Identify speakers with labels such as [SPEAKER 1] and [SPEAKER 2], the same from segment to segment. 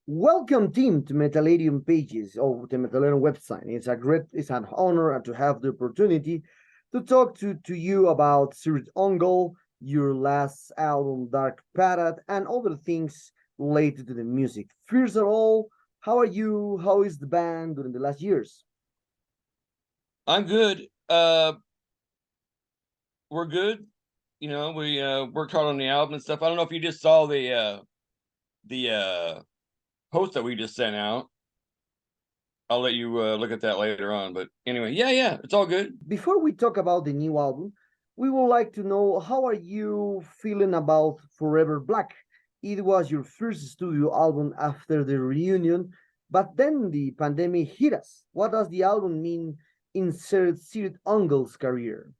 [SPEAKER 1] Welcome, team, to Metallarium pages or the Metallarium website. It's an honor to have the opportunity to talk to you about Cirith Ungol, your last album, Dark Parade, and other things related to the music. First of all, how are you? How is the band during the last years?
[SPEAKER 2] I'm good. We're good. We worked hard on the album and stuff. I don't know if you just saw the post that we just sent out. I'll let you look at that later on. But anyway, yeah, it's all good.
[SPEAKER 1] Before we talk about the new album, we would like to know how are you feeling about Forever Black? It was your first studio album after the reunion, but then the pandemic hit us. What does the album mean in Cirith Ungol's career?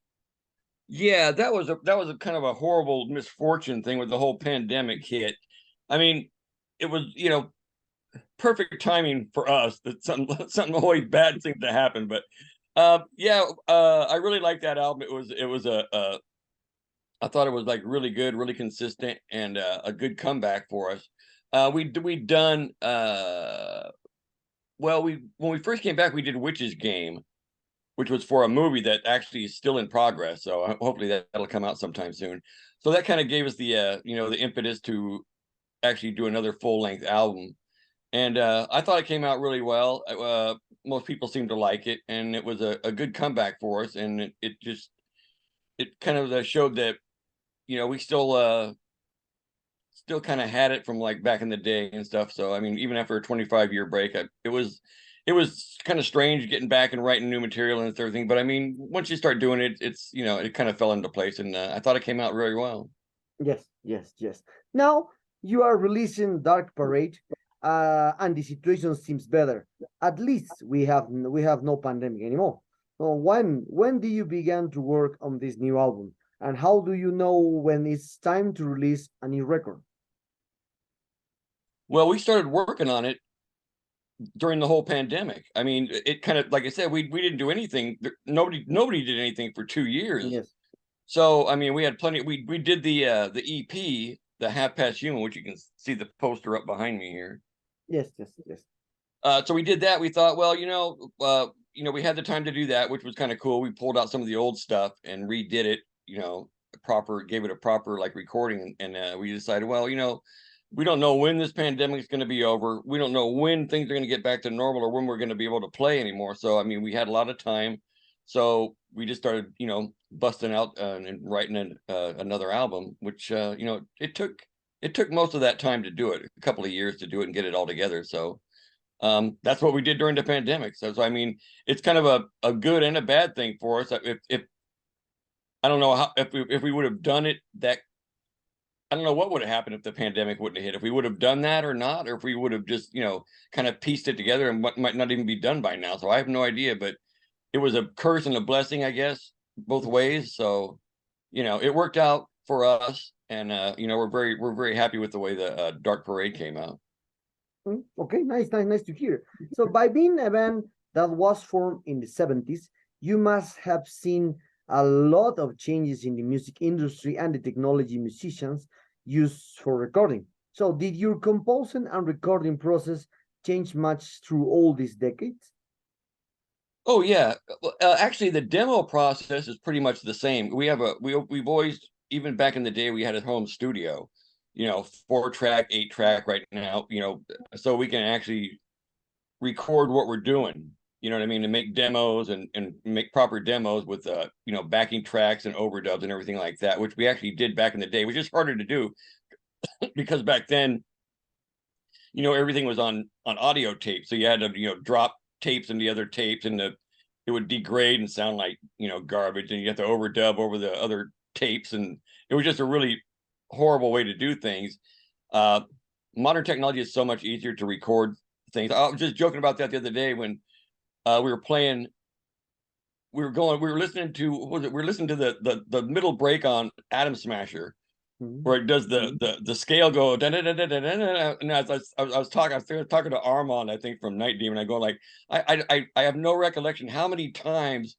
[SPEAKER 2] Yeah, that was a kind of a horrible misfortune thing with the whole pandemic hit. I mean, it was perfect timing for us that something always bad seemed to happen. But I really liked that album. It was I thought it was like really good, really consistent, and a good comeback for us. We'd done well. We When we first came back, we did Witch's Game, which was for a movie that actually is still in progress. So hopefully that'll come out sometime soon. So that kind of gave us the impetus to actually do another full length album. And I thought it came out really well. Most people seemed to like it, and it was a good comeback for us. And it kind of showed that we still kind of had it from like back in the day and stuff. So I mean, even after a 25-year break, it was kind of strange getting back and writing new material and everything. But I mean, once you start doing it, it kind of fell into place, and I thought it came out really well.
[SPEAKER 1] Yes. Now you are releasing Dark Parade, and the situation seems better. At least we have no pandemic anymore. So when do you begin to work on this new album, and how do you know when it's time to release a new record?
[SPEAKER 2] Well, we started working on it during the whole pandemic. I mean, it kind of, like I said, we didn't do anything. Nobody did anything for 2 years.
[SPEAKER 1] Yes,
[SPEAKER 2] So I mean, we had plenty. We did the EP, the Half Past Human, which you can see the poster up behind me here.
[SPEAKER 1] yes.
[SPEAKER 2] So we did that. We thought, well, we had the time to do that, which was kind of cool. We pulled out some of the old stuff and redid it. Gave it a proper like recording, and we decided, well, we don't know when this pandemic is going to be over. We don't know when things are going to get back to normal or when we're going to be able to play anymore. So I mean, we had a lot of time, so we just started, busting out and writing another album, which it took most of that time to do it, a couple of years to do it and get it all together. So that's what we did during the pandemic. So I mean, it's kind of a good and a bad thing for us. If I don't know how if we would have done it that I don't know what would have happened if the pandemic wouldn't have hit. If we would have done that or not, or if we would have just, kind of pieced it together and what might not even be done by now. So I have no idea, but it was a curse and a blessing, I guess, both ways. So, it worked out for us, and we're very happy with the way the Dark Parade came out.
[SPEAKER 1] Okay, nice to hear. So by being a band that was formed in the 70s, you must have seen a lot of changes in the music industry and the technology musicians use for recording. So did your composing and recording process change much through all these decades?
[SPEAKER 2] Oh yeah, actually, the demo process is pretty much the same. We've always, even back in the day, we had a home studio, 4 track, 8 track right now, so we can actually record what we're doing. You know what I mean? To make demos and make proper demos with backing tracks and overdubs and everything like that, which we actually did back in the day, which is harder to do because back then, everything was on audio tape. So you had to, drop tapes into other tapes, and it would degrade and sound like, garbage, and you have to overdub over the other tapes, and it was just a really horrible way to do things. Modern technology is so much easier to record things. I was just joking about that the other day when we were playing. We were listening to what was it? We were listening to the middle break on Atom Smasher, where it does the scale go da, da, da, da, da, da, da. And I was talking to Armand, I think, from Night Demon. I go like, I have no recollection how many times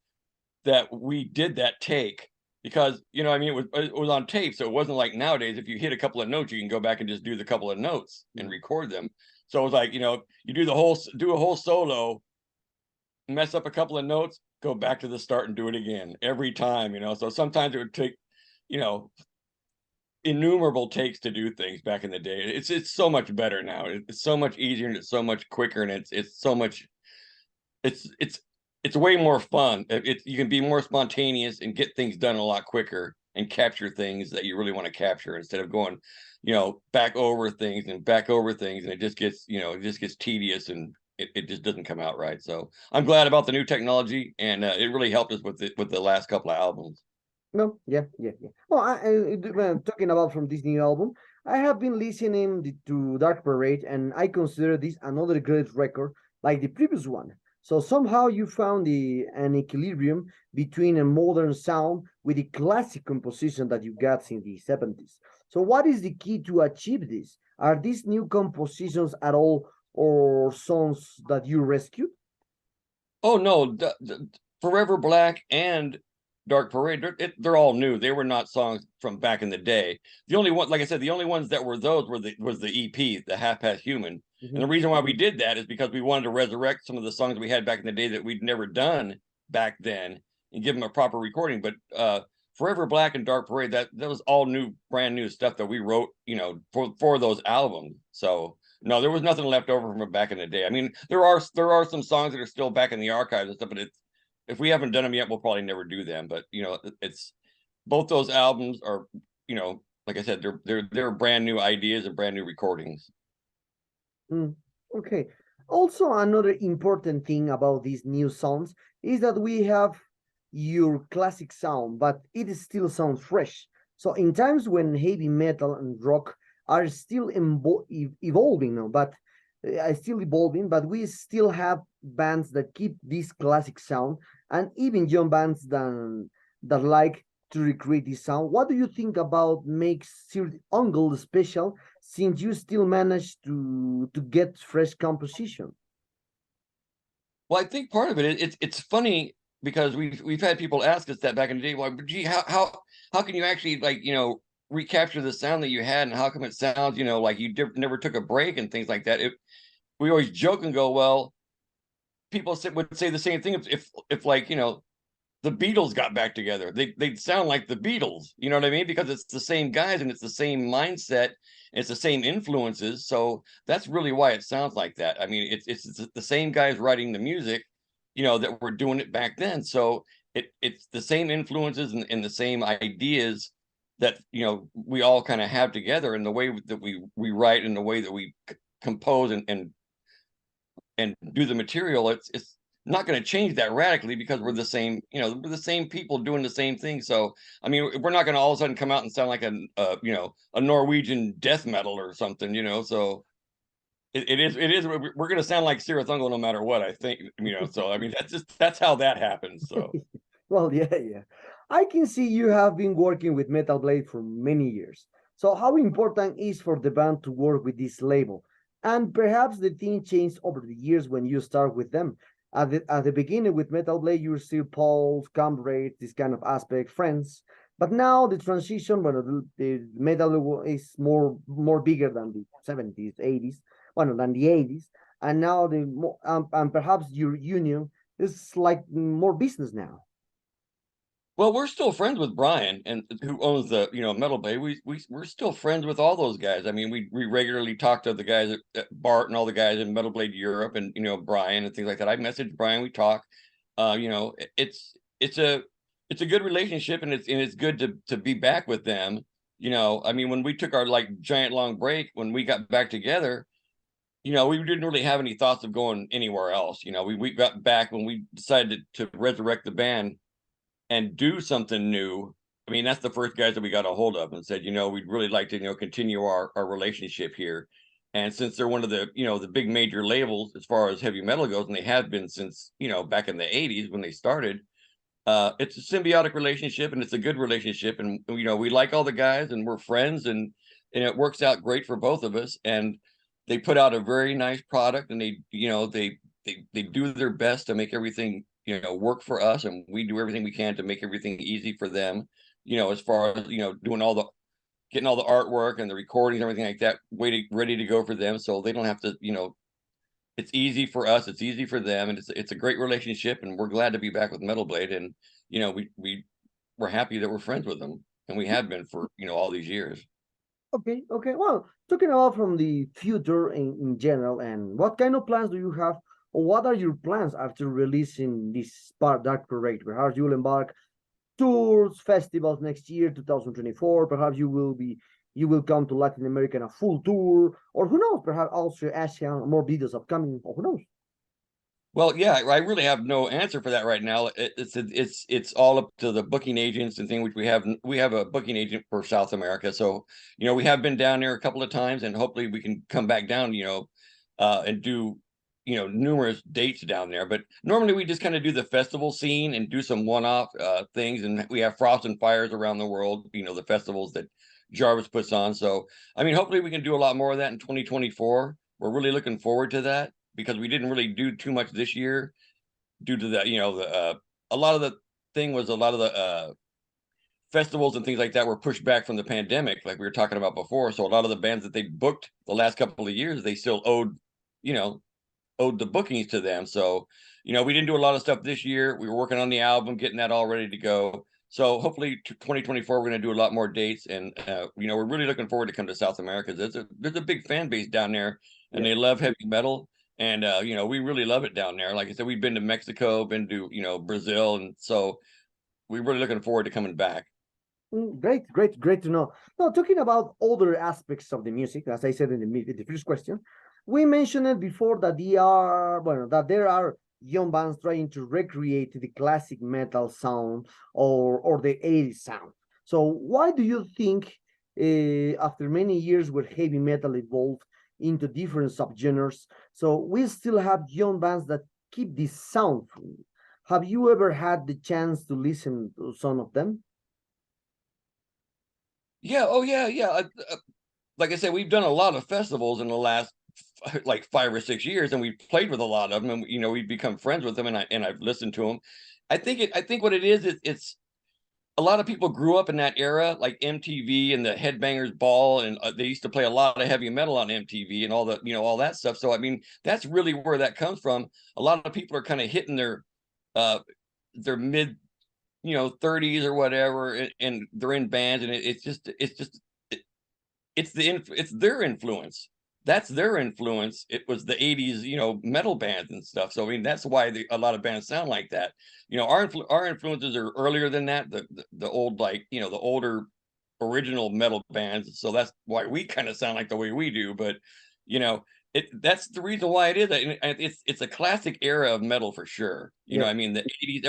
[SPEAKER 2] that we did that take, because I mean, it was on tape, so it wasn't like nowadays if you hit a couple of notes you can go back and just do the couple of notes and record them. So it was like, you know, you do a whole solo, mess up a couple of notes, go back to the start and do it again every time, you know. So sometimes it would take, you know, innumerable takes to do things back in the day. It's so much better now. It's so much easier and it's so much quicker and it's so much it's it's it's way more fun. You can be more spontaneous and get things done a lot quicker and capture things that you really want to capture instead of going, you know, back over things and back over things, and it just gets, you know, it just gets tedious and it just doesn't come out right. So I'm glad about the new technology, and it really helped us with the last couple of albums.
[SPEAKER 1] No, yeah, yeah, yeah. Well, when talking about from this new album, I have been listening to Dark Parade, and I consider this another great record, like the previous one. So somehow you found an equilibrium between a modern sound with the classic composition that you got in the 70s. So what is the key to achieve this? Are these new compositions at all, or songs that you rescued?
[SPEAKER 2] Oh no, Forever Black and Dark Parade, they're all new. They were not songs from back in the day. The only one, like I said, the only ones that were those was the EP, the Half Past Human. And the
[SPEAKER 1] Mhm.
[SPEAKER 2] reason why we did that is because we wanted to resurrect some of the songs we had back in the day that we'd never done back then and give them a proper recording. But Forever Black and Dark Parade, that was all new, brand new stuff that we wrote, you know, for those albums. So no, there was nothing left over from back in the day. I mean, there are some songs that are still back in the archives and stuff, but if we haven't done them yet, we'll probably never do them. But you know, it's both those albums are, you know, like I said, they're brand new ideas and brand new recordings.
[SPEAKER 1] Mm, okay. Also, another important thing about these new sounds is that we have your classic sound, but it still sounds fresh. So, in times when heavy metal and rock are still evolving now, but still evolving, but we still have bands that keep this classic sound, and even young bands that like to recreate this sound. What do you think about makes Cirith Ungol special, since you still manage to get fresh composition?
[SPEAKER 2] Well, I think part of it's funny because we've had people ask us that back in the day. Well, gee, how can you actually, like, you know, recapture the sound that you had, and how come it sounds, you know, like you never took a break and things like that? We always joke and go, well, would say the same thing if like, you know, the Beatles got back together. They'd sound like the Beatles, you know what I mean? Because it's the same guys and it's the same mindset, it's the same influences. So that's really why it sounds like that. I mean, it's the same guys writing the music, you know, that were doing it back then. So it's the same influences and the same ideas that, you know, we all kind of have together, and the way that we write and the way that we compose and do the material. It's not going to change that radically because we're the same, you know, we're the same people doing the same thing. So I mean, we're not going to all of a sudden come out and sound like you know, a Norwegian death metal or something, you know. So it is we're going to sound like Cirith Ungol no matter what, I think, you know. So I mean, that's how that happens. So
[SPEAKER 1] Well, yeah, yeah. I can see you have been working with Metal Blade for many years. So, how important is for the band to work with this label? And perhaps the thing changed over the years when you start with them. At the beginning with Metal Blade, you were still Paul's, comrades, this kind of aspect, friends. But now the transition, when the metal is more bigger than the 70s, 80s, well, than the 80s, and now and perhaps your union is like more business now.
[SPEAKER 2] well, we're still friends with Brian, and who owns the, you know, Metal Bay. We're still friends with all those guys. I mean, we regularly talk to the guys at Bart and all the guys in Metal Blade Europe, and you know, Brian and things like that. I message Brian, we talk. You know, it's a good relationship, and it's good to be back with them. You know, I mean, when we took our like giant long break, when we got back together, you know, we didn't really have any thoughts of going anywhere else. You know, we got back when we decided to resurrect the band and do something new. I mean, that's the first guys that we got a hold of and said, you know, we'd really like to, you know, continue our relationship here. And since they're one of the, you know, the big major labels as far as heavy metal goes, and they have been since, you know, back in the 80s when they started, it's a symbiotic relationship and it's a good relationship. And, you know, we like all the guys and we're friends, and it works out great for both of us. And they put out a very nice product, and they, you know, they do their best to make everything, you know, work for us, and we do everything we can to make everything easy for them, you know, as far as, you know, doing all getting all the artwork and the recordings, everything like that, ready to go for them, so they don't have to, it's easy for us, it's easy for them, and it's a great relationship, and we're glad to be back with Metal Blade, and we're happy that we're friends with them, and we have been for all these years.
[SPEAKER 1] Okay, okay. Well, talking about from the future in general, and what kind of plans do you have, or what are your plans after releasing this Dark Parade? Perhaps you will embark tours, festivals next year, 2024. Perhaps you will come to Latin America in a full tour, or who knows? Perhaps also Asia, more videos upcoming, or who knows?
[SPEAKER 2] Well, yeah, I really have no answer for that right now. It's all up to the booking agents and things. Which we have a booking agent for South America, so we have been down there a couple of times, and hopefully we can come back down, and do numerous dates down there. But normally we just kind of do the festival scene and do some one-off things, and we have Frost and Fires around the world. The festivals that Jarvis puts on. So I mean, hopefully we can do a lot more of that in 2024. We're really looking forward to that, because we didn't really do too much this year due to that. A lot of the festivals and things like that were pushed back from the pandemic, like we were talking about before. So a lot of the bands that they booked the last couple of years, they still owed the bookings to them. So we didn't do a lot of stuff this year. We were working on the album, getting that all ready to go. So hopefully 2024 we're going to do a lot more dates, and we're really looking forward to come to South America. There's a big fan base down there, and they love heavy metal. And we really love it down there. Like I said, we've been to Mexico, been to Brazil, and so we're really looking forward to coming back.
[SPEAKER 1] Great, great, great to know. Now, talking about other aspects of the music, as I said in the first question, we mentioned it before that there are young bands trying to recreate the classic metal sound or the 80s sound. So why do you think, after many years where heavy metal evolved into different subgenres, so we still have young bands that keep this sound? Have you ever had the chance to listen to some of them?
[SPEAKER 2] Yeah. Oh, yeah. Yeah. Like I said, we've done a lot of festivals in the last like 5 or 6 years, and we've played with a lot of them, and we've become friends with them, and I've listened to them. I think what it is, it's a lot of people grew up in that era, like MTV and the Headbangers Ball, and they used to play a lot of heavy metal on MTV and all the all that stuff. So I mean, that's really where that comes from. A lot of people are kind of hitting their mid 30s or whatever, and they're in bands, and it's their influence. That's their influence. It was the 80s, metal bands and stuff. So I mean, that's why a lot of bands sound like that. Our influences are earlier than that. The old, like, the older original metal bands. So that's why we kind of sound like the way we do. But that's the reason why it is. It's a classic era of metal for sure. I mean, the 80s.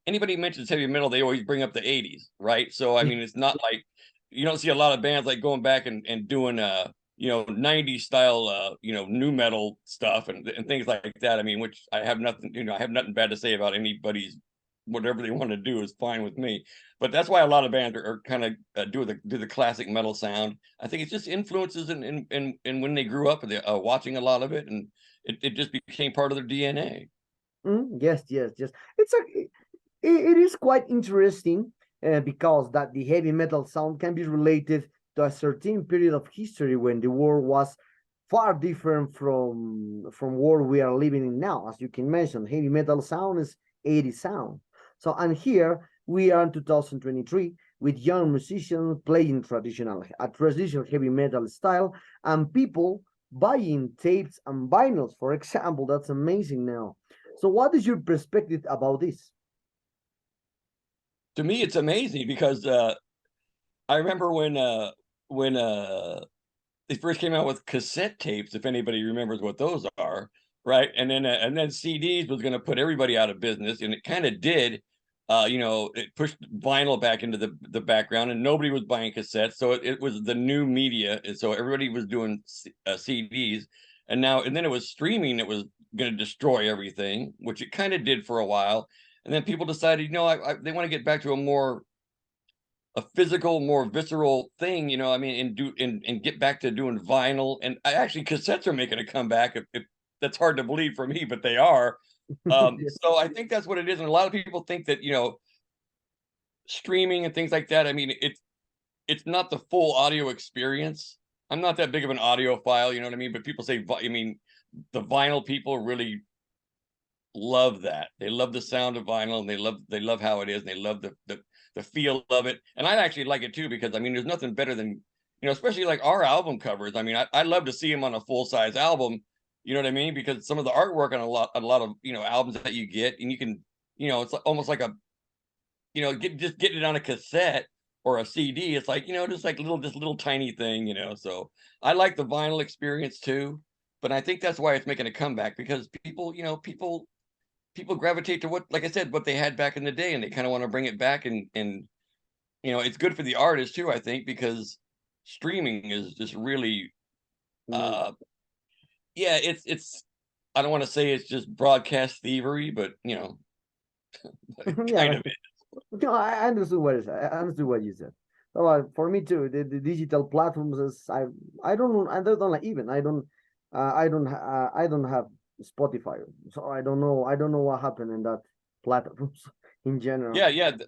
[SPEAKER 2] Anybody mentions heavy metal, they always bring up the 80s, right? So I mean, it's not like you don't see a lot of bands like going back and doing 90s style new metal stuff and things like that. I mean, which I have nothing bad to say about anybody's. Whatever they want to do is fine with me. But that's why a lot of bands are kind of do the classic metal sound. I think it's just influences and when they grew up, watching a lot of it, and it just became part of their DNA.
[SPEAKER 1] Yes, yes, yes. It is quite interesting, because that the heavy metal sound can be related to a certain period of history when the world was far different from world we are living in now. As you can mention, heavy metal sound is 80 sound. So, and here we are in 2023 with young musicians playing a traditional heavy metal style, and people buying tapes and vinyls, for example. That's amazing now. So what is your perspective about this?
[SPEAKER 2] To me, it's amazing because I remember when they first came out with cassette tapes, if anybody remembers what those are, right? And then CDs was going to put everybody out of business, and it kind of did. It pushed vinyl back into the background, and nobody was buying cassettes, so it was the new media, and so everybody was doing CDs, and then it was streaming that was going to destroy everything, which it kind of did for a while, and then people decided, they want to get back to a physical, more visceral thing, I mean, and get back to doing vinyl. And cassettes are making a comeback. If that's hard to believe for me, but they are. So I think that's what it is. And a lot of people think that, streaming and things like that, I mean, it's not the full audio experience. I'm not that big of an audiophile, you know what I mean? But people say, I mean, the vinyl people really love that. They love the sound of vinyl, and they love how it is, and they love the feel of it. And I actually like it too, because I mean, there's nothing better than, you know, especially like our album covers. I mean, I love to see them on a full size album. You know what I mean? Because some of the artwork on a lot of, you know, albums that you get, and you can, you know, it's almost like a, you know, just getting it on a cassette or a CD. It's like, you know, just like this little tiny thing, you know. So I like the vinyl experience too, but I think that's why it's making a comeback, because people, you know, people gravitate to what, like I said, what they had back in the day, and they kind of want to bring it back, and you know, it's good for the artist too, I think, because streaming is just really,
[SPEAKER 1] Mm.
[SPEAKER 2] uh yeah, it's I don't want to say it's just broadcast thievery, but you know, it kind
[SPEAKER 1] Yeah,
[SPEAKER 2] of is.
[SPEAKER 1] no, I understood what is. I understood what you said. So, for me too, the digital platforms is I don't like, even I don't have Spotify, so I don't know what happened in that platforms in general.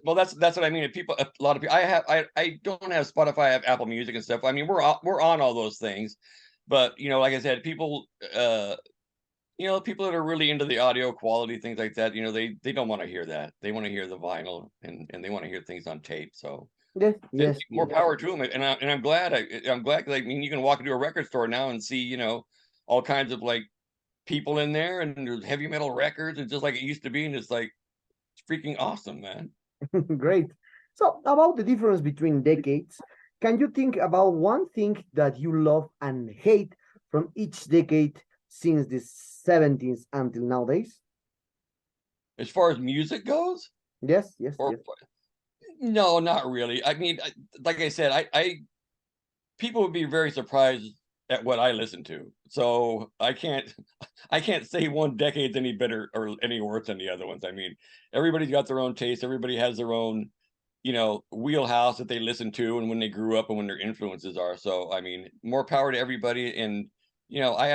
[SPEAKER 2] Well, that's what I mean. If people, a lot of people, I don't have Spotify, I have Apple Music and stuff. I mean, we're on all those things, but you know, like I said, people, you know, people that are really into the audio quality, things like that, you know, they don't want to hear that. They want to hear the vinyl, and they want to hear things on tape. So
[SPEAKER 1] Yes, yes,
[SPEAKER 2] more
[SPEAKER 1] yes.
[SPEAKER 2] power to them. And I'm glad. I'm glad. Like, I mean, you can walk into a record store now and see, you know, all kinds of like people in there, and there's heavy metal records, and just like it used to be, and it's like it's freaking awesome, man.
[SPEAKER 1] Great. So, about the difference between decades, can you think about one thing that you love and hate from each decade since the 70s until nowadays?
[SPEAKER 2] As far as music goes,
[SPEAKER 1] Yes, yes,
[SPEAKER 2] or
[SPEAKER 1] yes.
[SPEAKER 2] no, not really. I mean, like I said, I people would be very surprised at what I listen to. So I can't I can't say one decade's any better or any worse than the other ones. I mean, everybody's got their own taste. Everybody has their own, you know, wheelhouse that they listen to, and when they grew up and when their influences are. So I mean, more power to everybody. And you know, I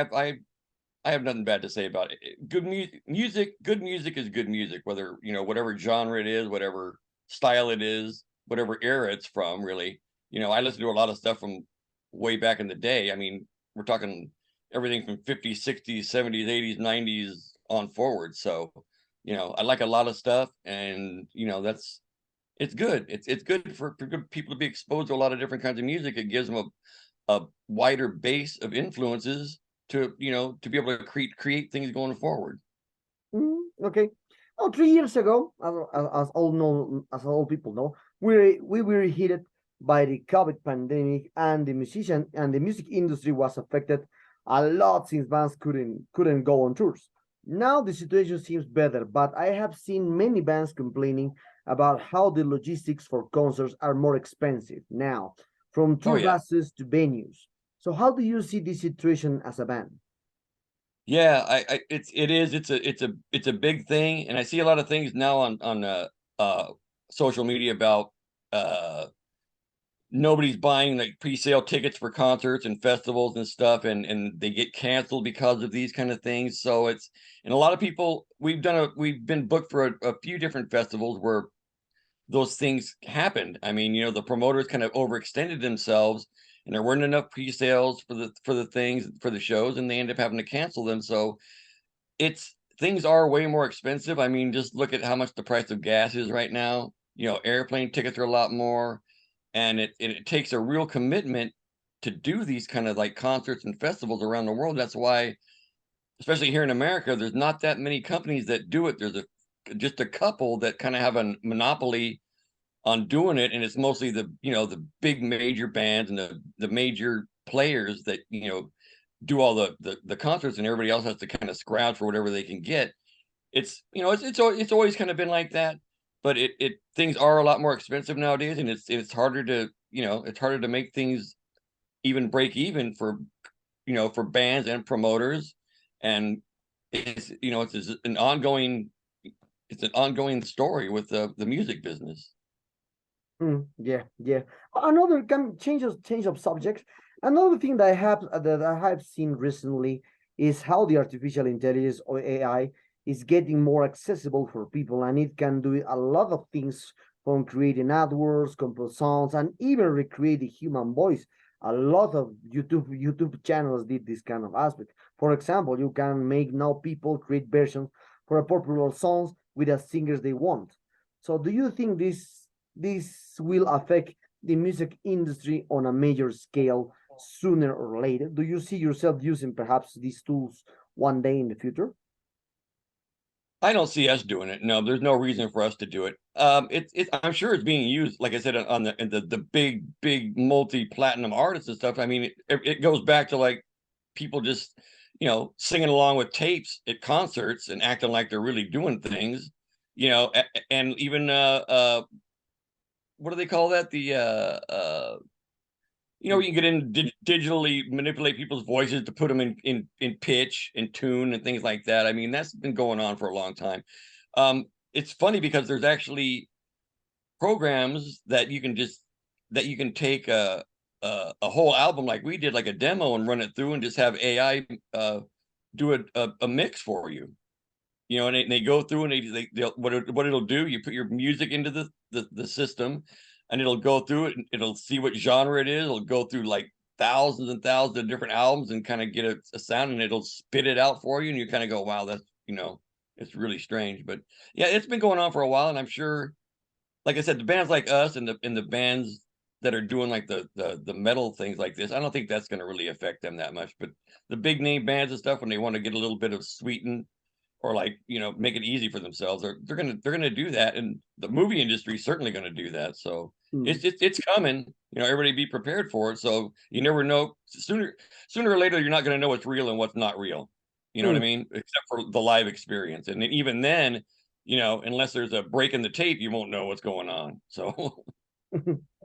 [SPEAKER 2] have nothing bad to say about it. Good music is good music, whether, you know, whatever genre it is, whatever style it is, whatever era it's from, really. You know, I listen to a lot of stuff from way back in the day. I mean, we're talking everything from 50s, 60s, 70s, 80s, 90s on forward. So, you know, I like a lot of stuff, and you know, it's good. It's good for good people to be exposed to a lot of different kinds of music. It gives them a wider base of influences to, you know, to be able to create things going forward.
[SPEAKER 1] Okay. Oh, 3 years ago, as all people know, we were hit by the COVID pandemic, and the music industry was affected a lot since bands couldn't go on tours. Now the situation seems better, but I have seen many bands complaining about how the logistics for concerts are more expensive now, from
[SPEAKER 2] Oh
[SPEAKER 1] tour
[SPEAKER 2] yeah.
[SPEAKER 1] buses to venues. So how do you see this situation as a band?
[SPEAKER 2] Yeah, it's a big thing, and I see a lot of things now on uh social media about uh nobody's buying like pre-sale tickets for concerts and festivals and stuff, and they get canceled because of these kind of things. So it's, and a lot of people, we've been booked for a few different festivals where those things happened. I mean, you know, the promoters kind of overextended themselves, and there weren't enough pre-sales for the things for the shows, and they end up having to cancel them. So it's, things are way more expensive. I mean, just look at how much the price of gas is right now. You know, airplane tickets are a lot more, and it takes a real commitment to do these kind of like concerts and festivals around the world. That's why, especially here in America, there's not that many companies that do it. There's just a couple that kind of have a monopoly on doing it, and it's mostly the, you know, the big major bands and the major players that, you know, do all the concerts, and everybody else has to kind of scrounge for whatever they can get. It's, you know, it's always kind of been like that, but it things are a lot more expensive nowadays, and it's harder to, you know, it's harder to make things even break even for, you know, for bands and promoters. And it's, you know, it's an ongoing story with the music business.
[SPEAKER 1] Yeah, yeah. Another change of subject. Another thing that I have seen recently is how the artificial intelligence, or AI, is getting more accessible for people, and it can do a lot of things from creating AdWords, compose songs, and even recreate the human voice. A lot of YouTube channels did this kind of aspect. For example, you can make now people create versions for a popular songs with the singers they want. So, do you think this will affect the music industry on a major scale sooner or later? Do you see yourself using perhaps these tools one day in the future?
[SPEAKER 2] I don't see us doing it. No, there's no reason for us to do it. I'm sure it's being used, like I said, on the big multi-platinum artists and stuff. I mean, it goes back to like people just, singing along with tapes at concerts and acting like they're really doing things, and even what do they call that? You can get in digitally manipulate people's voices to put them in pitch and tune and things like that. I mean, that's been going on for a long time. It's funny because there's actually programs that you can take a whole album like we did, like a demo, and run it through and just have AI do a mix for you. And they go through and what it'll do, you put your music into the system, and it'll go through it and it'll see what genre it is. It'll go through like thousands and thousands of different albums and kind of get a sound, and it'll spit it out for you, and you kind of go, wow, that's it's really strange. But yeah, it's been going on for a while, and I'm sure, like I said, the bands like us and the bands that are doing like the metal things like this, I don't think that's going to really affect them that much. But the big name bands and stuff, when they want to get a little bit of sweeten, or like make it easy for themselves, they're gonna do that, and the movie industry is certainly going to do that. So it's coming. Everybody be prepared for it. So you never know. Sooner or later, you're not going to know what's real and what's not real. You know what I mean? Except for the live experience, and even then, unless there's a break in the tape, you won't know what's going on. So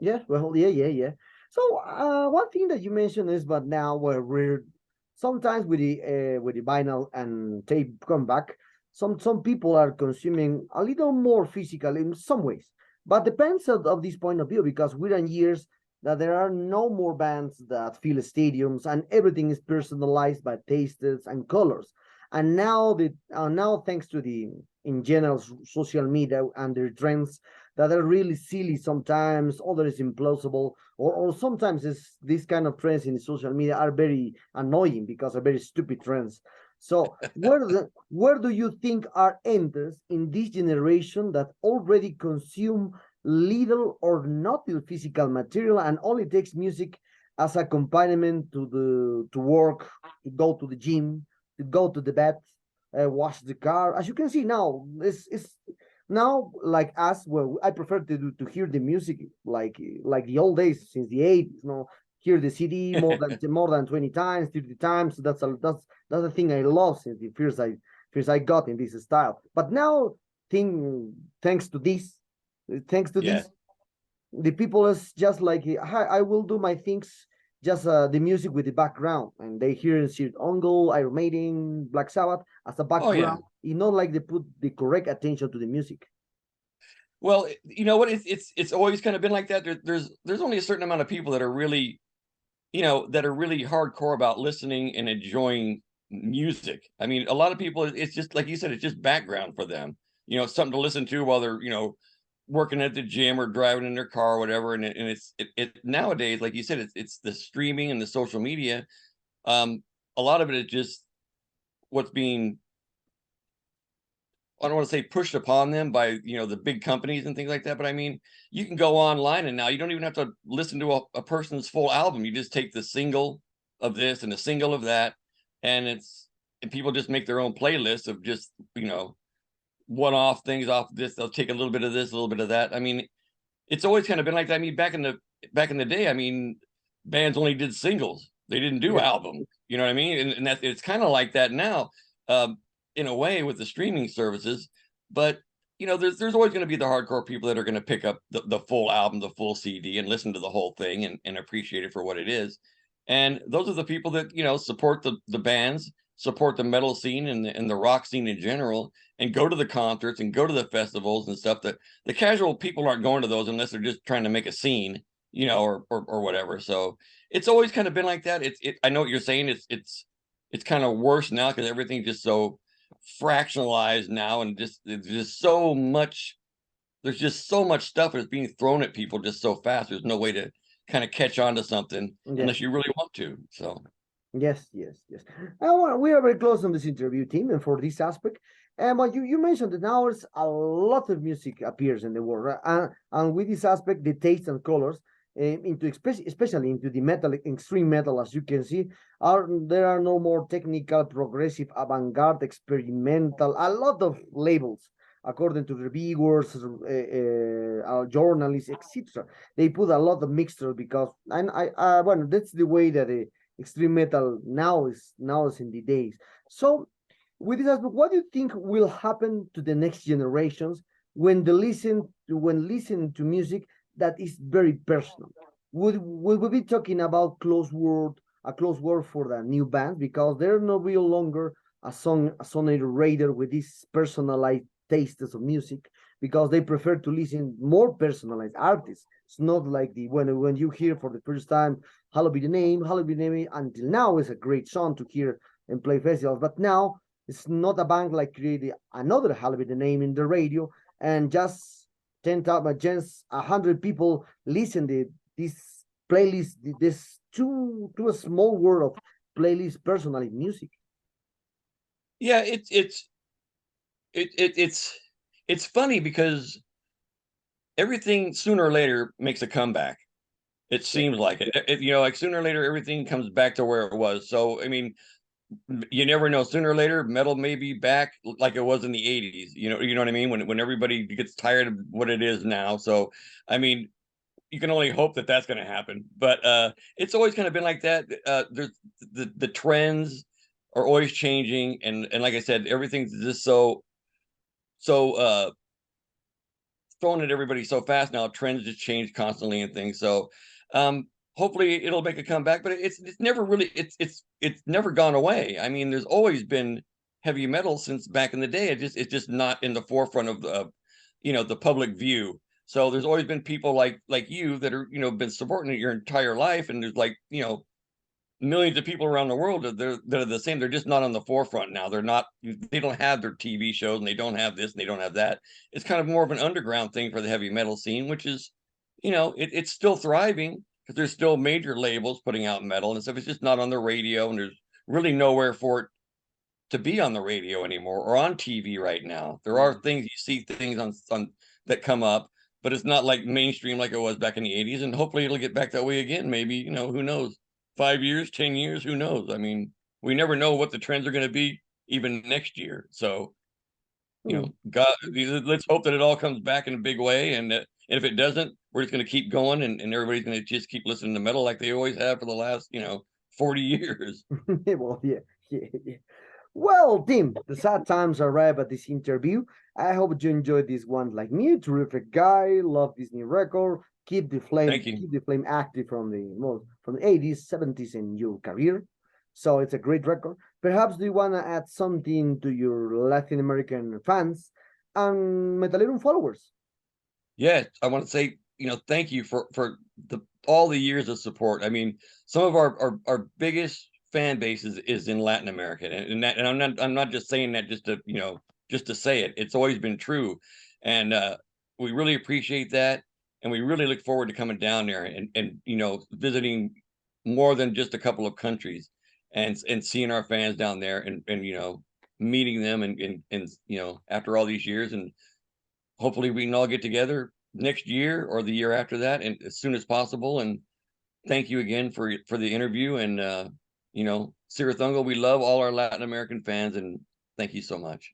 [SPEAKER 1] Yeah, well, yeah. So, one thing that you mentioned is, but now where we're sometimes with the vinyl and tape come back, some people are consuming a little more physical in some ways, but depends of this point of view, because we're in years that there are no more bands that fill stadiums and everything is personalized by tastes and colors. And now thanks to the in general social media and their trends that are really silly sometimes, others implausible, or sometimes these kind of trends in the social media are very annoying because they're very stupid trends. So where do you think are enters in this generation that already consume little or nothing physical material and only takes music as accompaniment to work, to go to the gym, to go to the bed, wash the car? As you can see now, it's now like us, well, I prefer to hear the music like the old days since the 80s. Hear the CD more than 20 times, 30 times. That's the thing I love since the first I got in this style. But now, thanks to this, thanks to
[SPEAKER 2] yeah.
[SPEAKER 1] this, the people is just like, I will do my things, just the music with the background, and they hear Cirith, Ungol, Iron Maiden, Black Sabbath as a
[SPEAKER 2] Oh yeah.
[SPEAKER 1] background. Not like they put the correct attention to the music.
[SPEAKER 2] Well, you know what? It's always kind of been like that. There's only a certain amount of people that are really, that are really hardcore about listening and enjoying music. I mean, a lot of people, it's just like you said, it's just background for them. Something to listen to while they're, working at the gym or driving in their car or whatever. And it nowadays, like you said, it's the streaming and the social media. A lot of it is just what's being, I don't want to say pushed upon them by the big companies and things like that, but I mean, you can go online and now you don't even have to listen to a person's full album. You just take the single of this and a single of that, and people just make their own playlist of just one-off things off this. They'll take a little bit of this, a little bit of that. I mean, it's always kind of been like that. I mean, back in the day, I mean, bands only did singles. They didn't do albums. You know what I mean? And that it's kind of like that now. In a way with the streaming services, but there's always going to be the hardcore people that are going to pick up the full album, the full CD, and listen to the whole thing and appreciate it for what it is. And those are the people that support the bands, support the metal scene and the rock scene in general, and go to the concerts and go to the festivals and stuff. That the casual people aren't going to those unless they're just trying to make a scene, or whatever. So it's always kind of been like that. I know what you're saying. It's kind of worse now because everything's just so fractionalized now, and there's just so much there's just so much stuff that's being thrown at people just so fast. There's no way to kind of catch on to something unless you really want to. So
[SPEAKER 1] yes. We are very close on this interview, team, and for this aspect. And but you mentioned that now there's a lot of music appears in the world, right? And with this aspect, the taste and colors into especially into the metal, extreme metal, as you can see, there are no more technical, progressive, avant-garde, experimental, a lot of labels according to reviewers, journalists, etc. They put a lot of mixture because, and well, that's the way that extreme metal now is in the days. So, with this aspect, what do you think will happen to the next generations when they listen to music that is very personal? Would we be talking about a close word for the new band because they're no real longer a song radar with these personalized tastes of music because they prefer to listen more personalized artists. It's not like the when you hear for the first time Hallowed Be the Name, until now is a great song to hear and play festivals, but now it's not a band like creating another Hallowed Be the Name in the radio and just 10,000, just 100 people listen to this playlist, this too a small world of playlist personally music.
[SPEAKER 2] yeah, it's funny because everything sooner or later makes a comeback. It seems like it. You know, like sooner or later everything comes back to where it was. So I mean, you never know. Sooner or later, metal may be back like it was in the 80s. You know what I mean? When everybody gets tired of what it is now. So I mean, you can only hope that that's going to happen. But it's always kind of been like that. There's the trends are always changing, and like I said, everything's just so thrown at everybody so fast now. Trends just change constantly and things. So hopefully it'll make a comeback, but it's never really it's never gone away. I mean, there's always been heavy metal since back in the day. It's just not in the forefront of the public view. So there's always been people like you that are been supporting it your entire life, and there's like millions of people around the world that are the same. They're just not on the forefront now. They don't have their TV shows, and they don't have this and they don't have that. It's kind of more of an underground thing for the heavy metal scene, which is it's still thriving because there's still major labels putting out metal and stuff. It's just not on the radio, and there's really nowhere for it to be on the radio anymore or on TV right now. There are things, you see things on that come up, but it's not like mainstream like it was back in the 80s, and hopefully it'll get back that way again. Maybe, who knows? 5 years, 10 years, who knows? I mean, we never know what the trends are going to be even next year. So, God, let's hope that it all comes back in a big way. And if it doesn't, we're just going to keep going, and everybody's going to just keep listening to metal like they always have for the last, 40 years.
[SPEAKER 1] Well, yeah. Well, Tim, the sad times arrive at this interview. I hope you enjoyed this one like me. Terrific guy, love this new record. Keep the flame active from the 80s, 70s in your career. So it's a great record. Perhaps do you want to add something to your Latin American fans and Metalerum followers?
[SPEAKER 2] Yeah, I want to say, thank you for all the years of support. I mean, some of our biggest fan base is in Latin America, and I'm not just saying that just to say it. It's always been true, and we really appreciate that, and we really look forward to coming down there and visiting more than just a couple of countries, and seeing our fans down there, and meeting them, and after all these years, and hopefully we can all get together next year or the year after that, and as soon as possible. And thank you again for the interview. And Cirith Ungol, we love all our Latin American fans, and thank you so much.